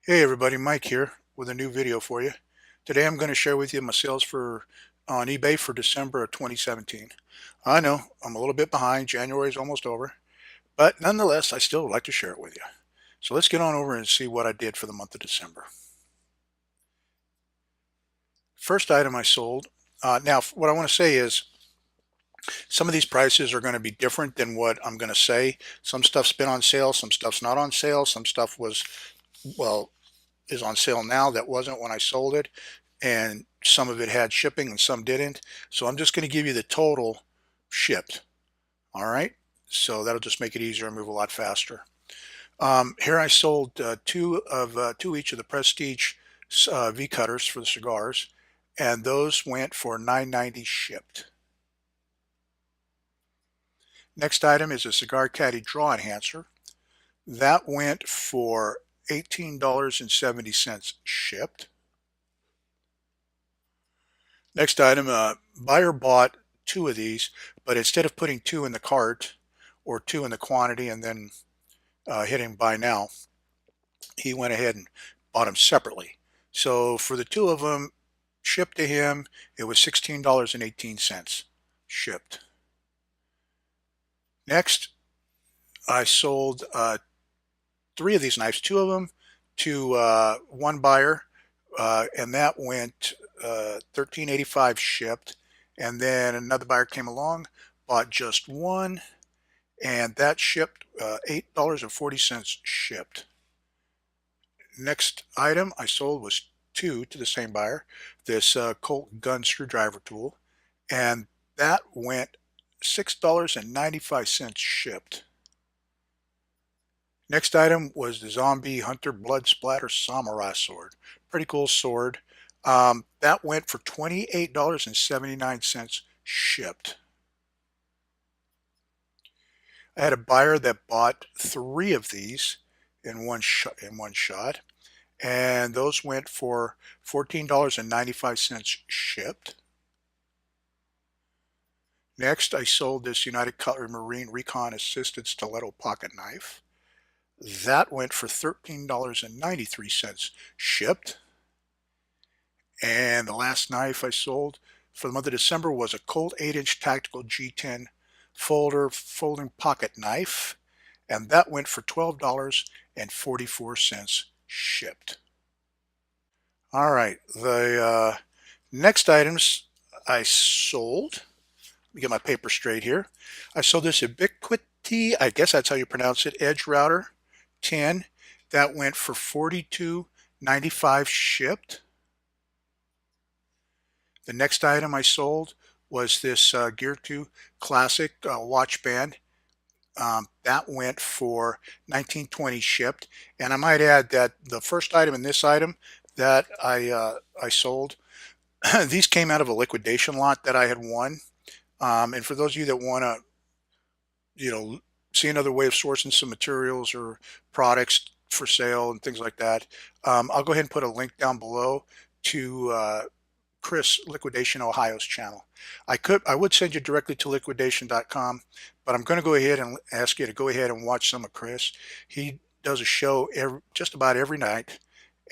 Hey everybody, Mike here with a new video for you. Today I'm going to share with you my sales for on eBay for December of 2017. I know I'm a little bit behind. January is almost over, but nonetheless, I still would like to share it with you. So let's get on over and see what I did for the month of December. First item I sold. Now, what I want to say is some of these prices are going to be different than what I'm going to say. Some stuff's been on sale, some stuff's not on sale, some stuff was, well, is on sale now that wasn't when I sold it, and some of it had shipping and some didn't. So I'm just going to give you the total shipped. All right. So that'll just make it easier and move a lot faster. Here I sold two each of the Prestige V cutters for the cigars, and those went for $9.90 shipped. Next item is a cigar caddy draw enhancer. That went for $18.70 shipped. Next item, buyer bought two of these, but instead of putting two in the cart or two in the quantity and then hitting buy now, he went ahead and bought them separately. So for the two of them shipped to him, it was $16.18 shipped. Next, I sold three of these knives, two of them to one buyer, and that went $13.85 shipped. And then another buyer came along, bought just one, and that shipped $8.40 shipped. Next item I sold was two to the same buyer, this Colt gun screwdriver tool, and that went $6.95 shipped. Next item was the Zombie Hunter Blood Splatter Samurai Sword. Pretty cool sword. That went for $28.79 shipped. I had a buyer that bought three of these in one shot, and those went for $14.95 shipped. Next, I sold this United Cutlery Marine Recon Assisted Stiletto Pocket Knife. That went for $13.93 shipped. And the last knife I sold for the month of December was a Colt 8-inch Tactical G10 folding pocket knife, and that went for $12.44 shipped. All right, the next items I sold, let me get my paper straight here. I sold this Ubiquiti, I guess that's how you pronounce it, edge router 10. That went for $42.95 shipped. The next item I sold was this Gear 2 Classic watch band. That went for $19.20 shipped. And I might add that the first item and this item that I sold, these came out of a liquidation lot that I had won. And for those of you that want to, see another way of sourcing some materials or products for sale and things like that, I'll go ahead and put a link down below to Chris Liquidation Ohio's channel. I would send you directly to liquidation.com, but I'm going to go ahead and ask you to go ahead and watch some of Chris. He does a show just about every night,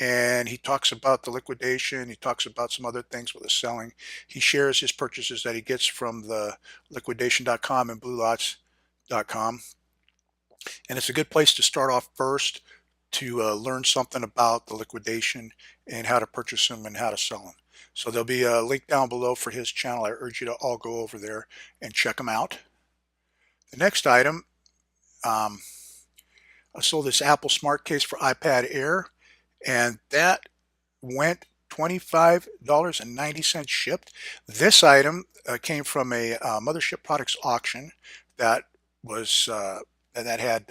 and he talks about the liquidation. He talks about some other things with the selling. He shares his purchases that he gets from the liquidation.com and bluelots.com, and it's a good place to start off first to learn something about the liquidation and how to purchase them and how to sell them. So there'll be a link down below for his channel. I urge you to all go over there and check him out. The next item, I sold this Apple Smart Case for iPad Air, and that went $25.90 shipped. This item came from a Mothership Products auction that was that had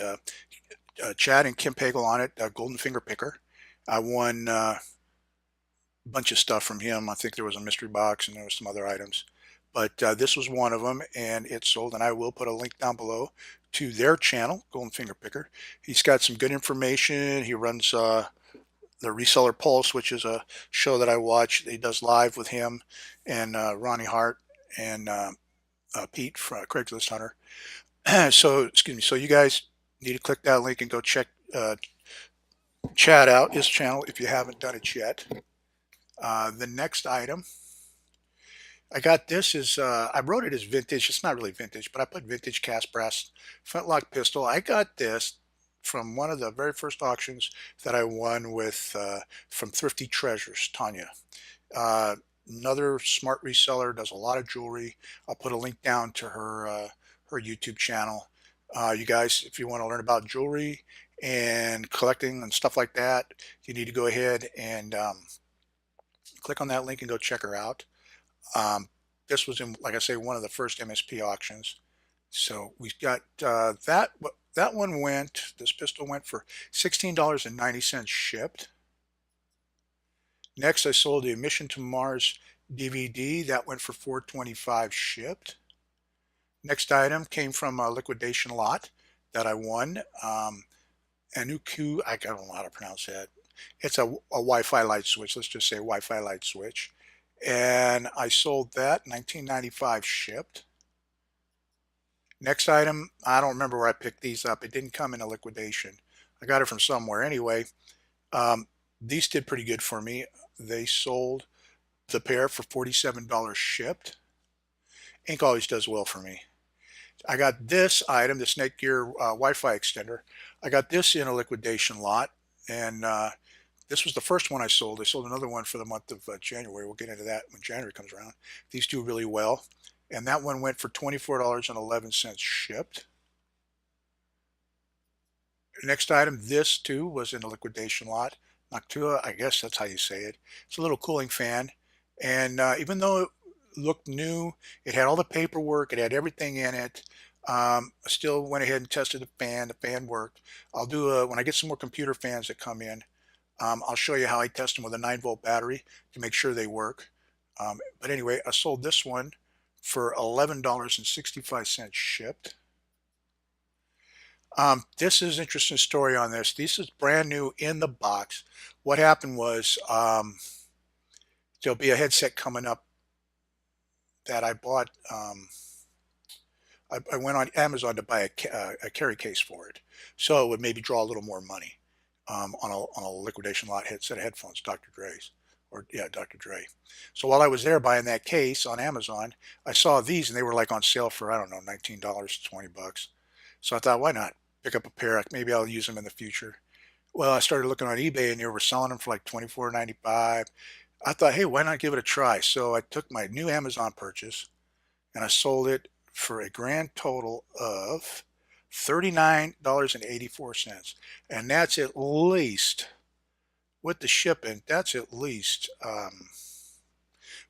Chad and Kim Pagel on it, a golden finger picker. I won a bunch of stuff from him. I think there was a mystery box and there was some other items, but this was one of them, and it sold. And I will put a link down below to their channel, Golden Finger Picker. He's got some good information. He runs the Reseller Pulse, which is a show that I watch. He does live with him and Ronnie Hart and Pete from Craigslist Hunter. So, excuse me. So you guys need to click that link and go check chat out his channel if you haven't done it yet. The next item I got, this is I wrote it as vintage. It's not really vintage, but I put vintage cast brass flintlock pistol. I got this from one of the very first auctions that I won with from Thrifty Treasures, Tanya. Uh, Another smart reseller, does a lot of jewelry. I'll put a link down to her YouTube channel. You guys, if you want to learn about jewelry and collecting and stuff like that, you need to go ahead and click on that link and go check her out. Um, this was in, like I say, one of the first MSP auctions. So we got that one went. This pistol went for $16.90 shipped. Next, I sold the Mission to Mars DVD. That went for $4.25 shipped. Next item came from a liquidation lot that I won. Anuku, I don't know how to pronounce that. It's a Wi-Fi light switch. Let's just say Wi-Fi light switch. And I sold that, $19.95 shipped. Next item, I don't remember where I picked these up. It didn't come in a liquidation. I got it from somewhere. Anyway, um, these did pretty good for me. They sold the pair for $47 shipped. Ink always does well for me. I got this item, the Snake Gear Wi-Fi extender. I got this in a liquidation lot, and this was the first one I sold. I sold another one for the month of January. We'll get into that when January comes around. These do really well. And that one went for $24.11 shipped. Next item, this too was in a liquidation lot. Noctua, I guess that's how you say it. It's a little cooling fan. And even though it looked new, it had all the paperwork, it had everything in it. I still went ahead and tested the fan. The fan worked. I'll do when I get some more computer fans that come in. I'll show you how I test them with a 9-volt battery to make sure they work. But anyway, I sold this one for $11.65 shipped. This is an interesting story on this. This is brand new in the box. What happened was there'll be a headset coming up that I bought. I went on Amazon to buy a carry case for it, so it would maybe draw a little more money on a liquidation lot set of headphones, Dr. Dre's, or yeah, Dr. Dre. So while I was there buying that case on Amazon, I saw these and they were like on sale for, I don't know, $19, $20. So I thought, why not pick up a pair? Maybe I'll use them in the future. Well, I started looking on eBay and they were selling them for like $24.95. I thought, hey, why not give it a try? So I took my new Amazon purchase and I sold it for a grand total of $39.84. And that's at least, with the shipping, that's at least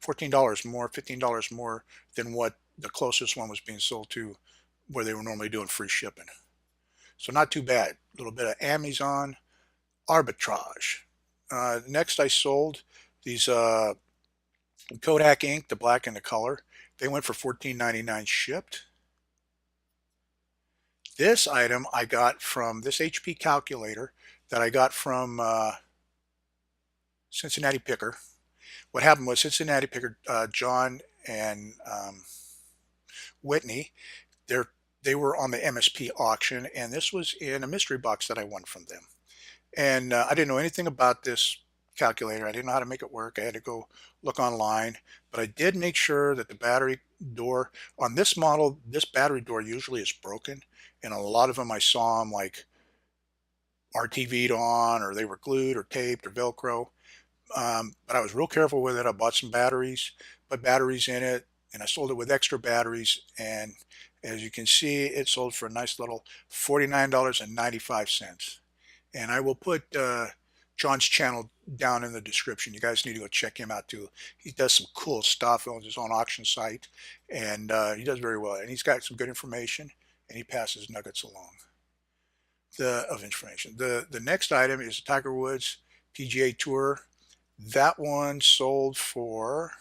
$14 more, $15 more than what the closest one was being sold to, where they were normally doing free shipping. So not too bad. A little bit of Amazon arbitrage. Next, I sold these Kodak ink, the black and the color. They went for $14.99 shipped. This item I got from this HP calculator that I got from Cincinnati Picker. What happened was Cincinnati Picker, John and Whitney, they were on the MSP auction, and this was in a mystery box that I won from them. And I didn't know anything about this calculator. I didn't know how to make it work. I had to go look online, but I did make sure that the battery door on this model, this battery door usually is broken. And a lot of them I saw them like RTV'd on, or they were glued or taped or Velcro. But I was real careful with it. I bought some batteries, put batteries in it, and I sold it with extra batteries. And as you can see, it sold for a nice little $49.95. And I will put John's channel down in the description. You guys need to go check him out too. He does some cool stuff on his own auction site, and he does very well. And he's got some good information, and he passes nuggets along of information. The next item is Tiger Woods PGA Tour. That one sold for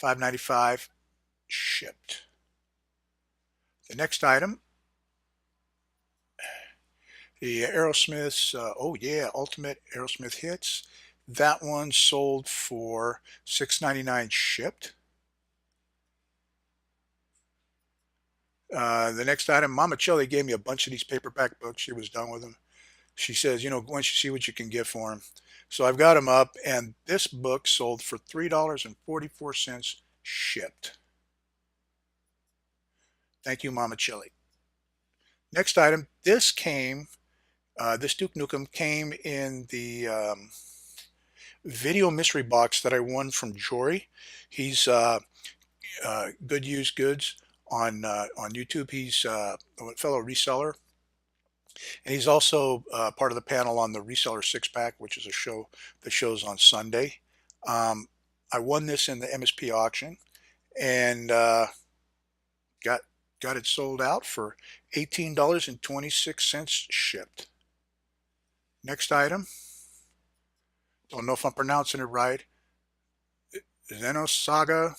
$5.95 shipped. The next item, the Aerosmith's, oh yeah, Ultimate Aerosmith Hits. That one sold for $6.99 shipped. The next item, Mama Chili gave me a bunch of these paperback books. She was done with them. She says, you know, once you see what you can get for them. So I've got them up, and this book sold for $3.44 shipped. Thank you, Mama Chili. Next item, this Duke Nukem came in the video mystery box that I won from Jory. He's Good Used Goods on YouTube. He's a fellow reseller, and he's also part of the panel on the Reseller Six Pack, which is a show that shows on Sunday. Um, I won this in the MSP auction, and got got it sold out for $18.26 shipped. Next item, don't know if I'm pronouncing it right. Xenosaga.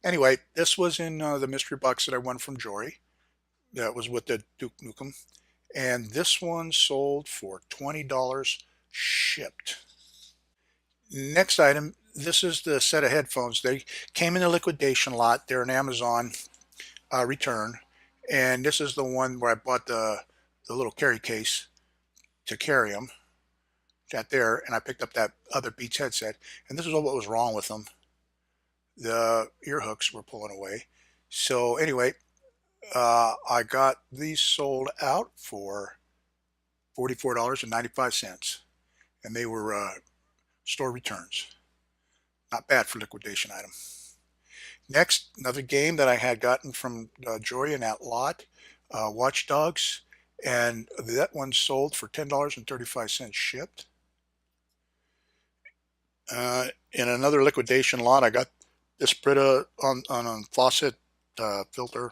Anyway, this was in the mystery box that I won from Jory. That was with the Duke Nukem. And this one sold for $20 shipped. Next item, this is the set of headphones. They came in the liquidation lot. They're an Amazon return. And this is the one where I bought the little carry case to carry them. That there, and I picked up that other Beats headset. And this is what was wrong with them. The ear hooks were pulling away. So anyway, I got these sold out for $44.95, and they were store returns. Not bad for liquidation item. Next, another game that I had gotten from Jory in that lot, Watch Dogs, and that one sold for $10.35 shipped. In another liquidation lot, I got this Brita on a faucet filter,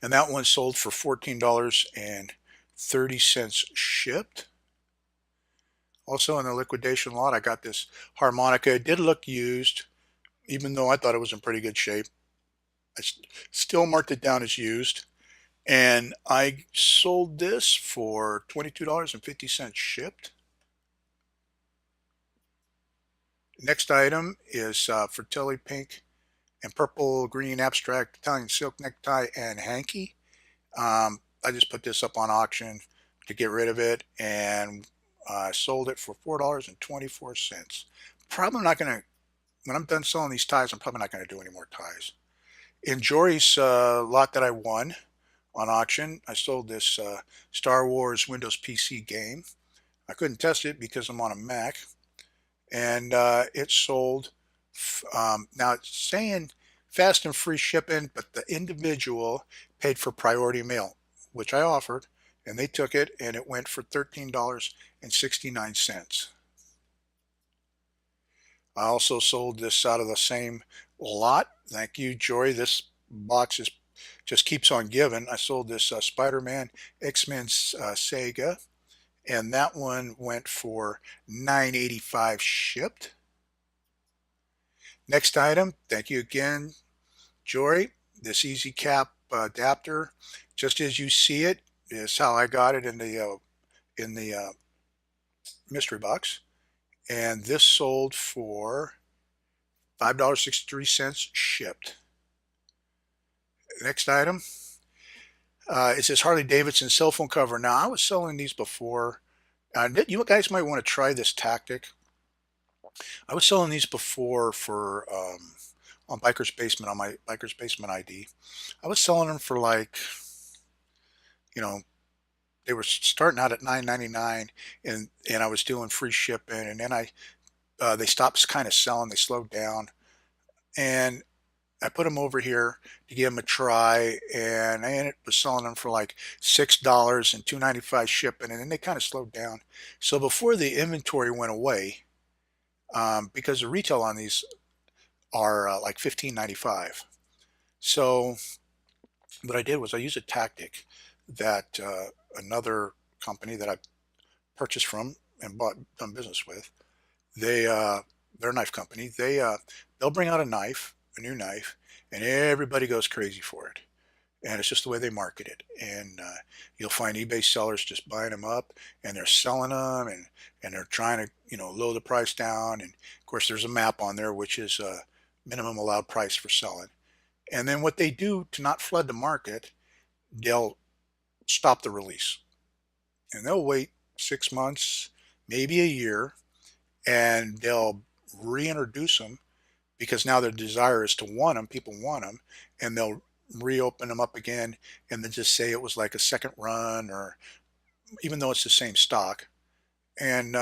and that one sold for $14.30 shipped. Also in the liquidation lot, I got this harmonica. It did look used, even though I thought it was in pretty good shape. I still marked it down as used, and I sold this for $22.50 shipped. Next item is Fratelli Pink and Purple Green Abstract Italian Silk Necktie and Hanky. I just put this up on auction to get rid of it, and I sold it for $4.24. Probably not going to, when I'm done selling these ties, I'm probably not going to do any more ties. In Jory's lot that I won on auction, I sold this Star Wars Windows PC game. I couldn't test it because I'm on a Mac, and it sold. Now it's saying fast and free shipping, but the individual paid for priority mail, which I offered, and they took it, and it went for $13.69. I also sold this out of the same lot. Thank you, Joy. This box just keeps on giving. I sold this Spider-Man X-Men Sega, and that one went for $9.85 shipped. Next item, thank you again, Jory. This Easy Cap adapter, just as you see it, is how I got it in the mystery box, and this sold for $5.63 shipped. Next item is this Harley Davidson cell phone cover. Now, I was selling these before. You guys might want to try this tactic. I was selling these before for on Biker's Basement, on my Biker's Basement ID. I was selling them for, like, you know, they were starting out at $9.99, and I was doing free shipping, and then they stopped kind of selling. They slowed down, and I put them over here to give them a try, and I ended up selling them for like $6 and $2.95 shipping, and then they kind of slowed down. So before the inventory went away, because the retail on these are like $15.95. So what I did was I used a tactic that another company that I purchased from and done business with, they're a knife company. They'll bring out a new knife, and everybody goes crazy for it. And it's just the way they market it. And you'll find eBay sellers just buying them up, and they're selling them, and they're trying to, lower the price down. And of course, there's a map on there, which is minimum allowed price for selling. And then what they do to not flood the market, they'll stop the release. and they'll wait 6 months, maybe a year, and they'll reintroduce them because now their desire is to want them. People want them, and they'll reopen them up again and then just say it was like a second run, or even though it's the same stock. And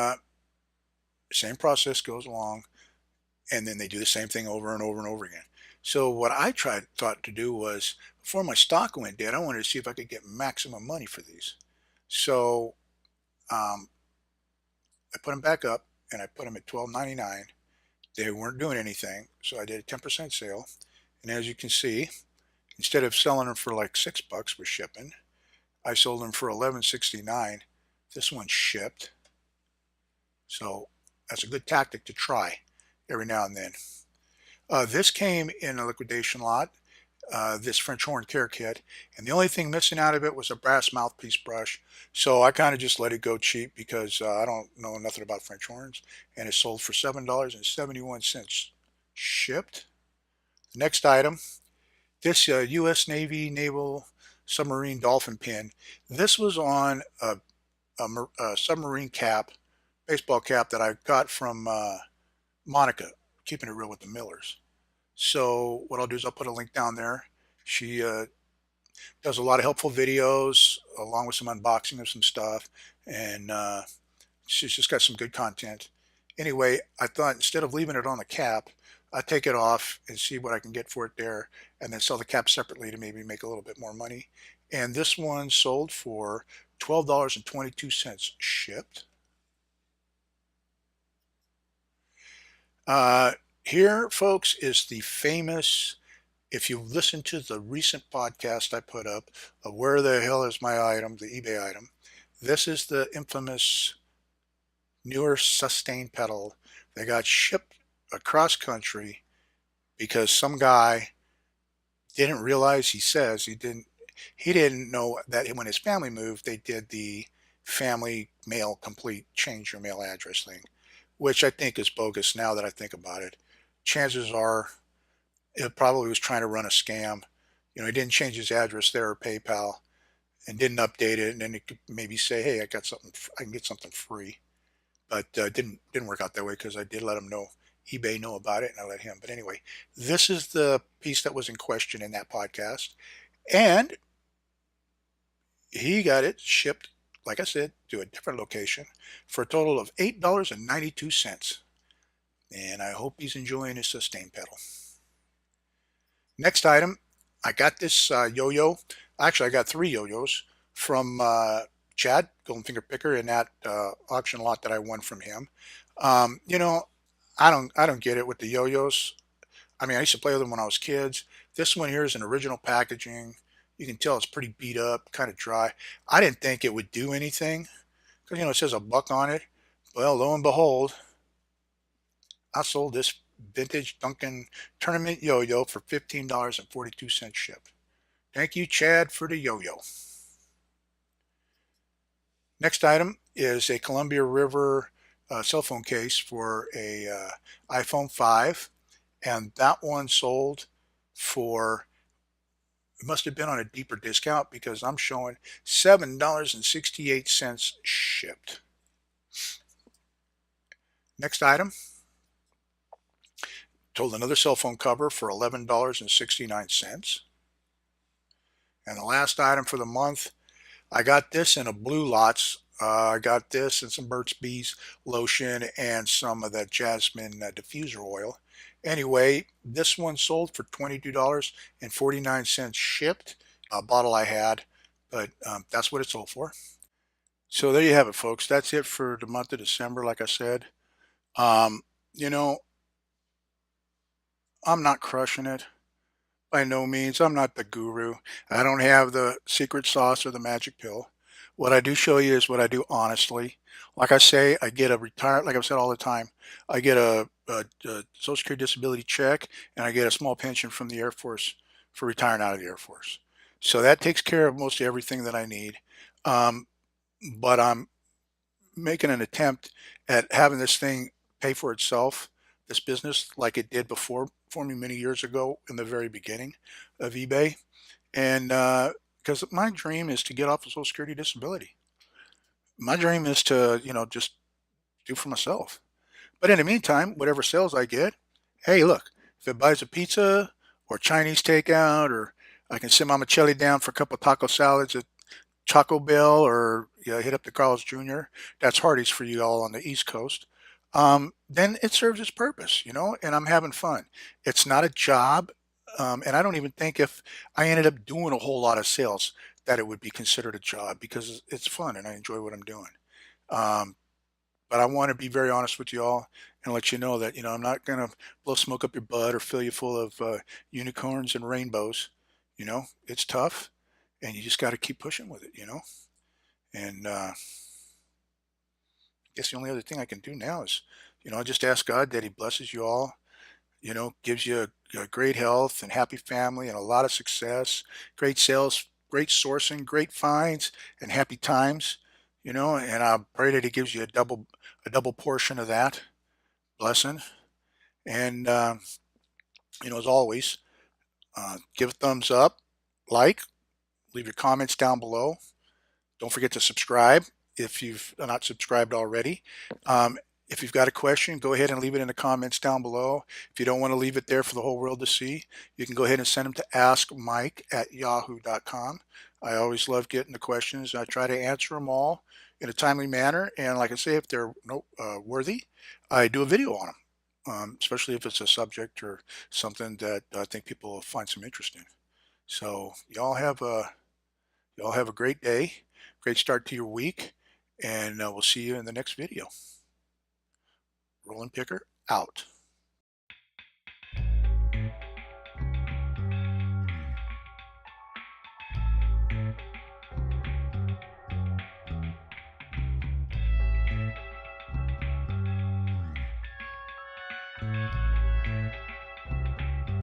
same process goes along, and then they do the same thing over and over and over again. So what I thought to do was, before my stock went dead, I wanted to see if I could get maximum money for these. So um, I put them back up, and I put them at $12.99. They weren't doing anything, so I did a 10% sale. And as you can see, instead of selling them for like $6 with shipping, I sold them for $11.69. This one shipped, so that's a good tactic to try every now and then. This came in a liquidation lot, this French horn care kit, and the only thing missing out of it was a brass mouthpiece brush. So I kind of just let it go cheap because I don't know nothing about French horns, and it sold for $7.71 shipped. Next item, this U.S. Navy Naval Submarine Dolphin pin. This was on a submarine cap, baseball cap that I got from Monica, keeping it real with the Millers. So what I'll do is I'll put a link down there. She does a lot of helpful videos along with some unboxing of some stuff, and she's just got some good content. Anyway, I thought instead of leaving it on the cap, I'd take it off and see what I can get for it there, and then sell the cap separately to maybe make a little bit more money. And this one sold for $12.22 shipped. Here, folks, is the famous, if you listen to the recent podcast I put up of where the hell is my item, the eBay item, this is the infamous newer sustain pedal that got shipped across country because some guy didn't realize, he didn't know that when his family moved, they did the family mail complete change your mail address thing, which I think is bogus now that I think about it. Chances are it probably was trying to run a scam. He didn't change his address there or PayPal and didn't update it, and then it could maybe say, "Hey, I got something. I can get something free." But didn't work out that way because I did let him know, eBay know about it, and I let him. But anyway, this is the piece that was in question in that podcast, and he got it shipped, like I said, to a different location for a total of $8.92. And I hope he's enjoying his sustain pedal. Next item, I got this yo-yo. Actually, I got three yo-yos from Chad, Golden Finger Picker, in that auction lot that I won from him. You know, I don't get it with the yo-yos. I mean, I used to play with them when I was kids. This one here is an original packaging. You can tell it's pretty beat up, kind of dry. I didn't think it would do anything because it says $1 on it. Well, lo and behold, I sold this vintage Duncan tournament yo-yo for $15.42 shipped. Thank you, Chad, for the yo-yo. Next item is a Columbia River cell phone case for a iPhone 5, and that one sold for, it must have been on a deeper discount because I'm showing $7.68 shipped. Next item, told another cell phone cover for $11.69. And the last item for the month, I got this in a Blue Lots. I got this and some Burt's Bees lotion and some of that jasmine diffuser oil. Anyway, this one sold for $22.49 shipped. A bottle I had, but that's what it sold for. So there you have it, folks. That's it for the month of December. Like I said, um, you know, I'm not crushing it. By no means. I'm not the guru. I don't have the secret sauce or the magic pill. What I do show you is what I do honestly. Like I say, I get a like I've said all the time, I get a Social Security disability check, and I get a small pension from the Air Force for retiring out of the Air Force. So that takes care of most everything that I need. Um, but I'm making an attempt at having this thing pay for itself, this business, like it did before for me many years ago in the very beginning of eBay. And because my dream is to get off of Social Security disability. My dream is to, just do for myself. But in the meantime, whatever sales I get, hey, look, if it buys a pizza or Chinese takeout, or I can send Mama Chelly down for a couple of taco salads at Taco Bell, or hit up the Carl's Jr. That's Hardee's for you all on the East Coast. Then it serves its purpose, and I'm having fun. It's not a job, and I don't even think if I ended up doing a whole lot of sales that it would be considered a job because it's fun and I enjoy what I'm doing. Um, but I want to be very honest with you all and let you know that, I'm not going to blow smoke up your butt or fill you full of unicorns and rainbows. It's tough and you just got to keep pushing with it. And I guess the only other thing I can do now is, I just ask God that He blesses you all, gives you a great health and happy family and a lot of success, great sales, great sourcing, great finds, and happy times. And I pray that He gives you a double portion of that blessing. And as always, give a thumbs up, like, leave your comments down below. Don't forget to subscribe if you've not subscribed already. Um, if you've got a question, go ahead and leave it in the comments down below. If you don't want to leave it there for the whole world to see, you can go ahead and send them to askmike@yahoo.com. I always love getting the questions. I try to answer them all in a timely manner. And like I say, if they're worthy, I do a video on them, especially if it's a subject or something that I think people will find some interest in. So y'all have a great day, great start to your week, and we'll see you in the next video. Rollin Picker out.